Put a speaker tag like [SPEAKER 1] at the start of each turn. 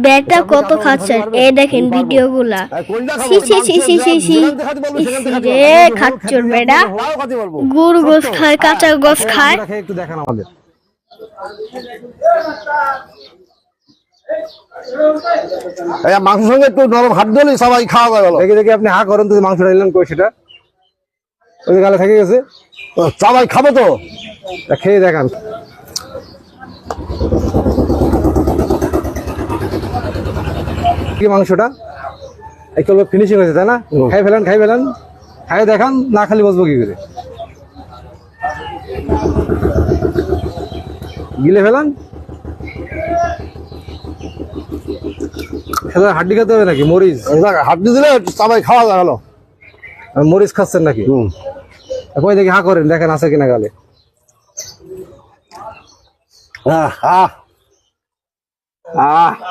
[SPEAKER 1] বেটা কত খাচ্ছেন এই দেখেন ভিডিওগুলা ছি ছি ছি ছি ছি ছি রে খাচ্ছর বেটা গরু গোস খায় কাঁচা গোস খায়
[SPEAKER 2] একটু দেখান আমাদের মাংসের সঙ্গে একটু নরম হাত দিলে সবাই খাওয়া যাবে। দেখি দেখি আপনি হা করেন তো মাংসটা নিলেন কই সেটা ওই গালে থেকে গেছে সবাই খাবো তো খেয়ে দেখান। কি মাংসটা একটু ফিনিশিং হয়েছে তাই না? খাই ফেলেন খাই দেখান না খালি বসবো কি করে গিলে ফেলান হাড্ডি খেতে হবে নাকি মরিচ হাড্ডি দিলে সবাই খাওয়া যায় গেল মরিচ খাচ্ছেন নাকি কই দেখি হা করেন দেখেন আছে কিনা গালে আহ আহ আহ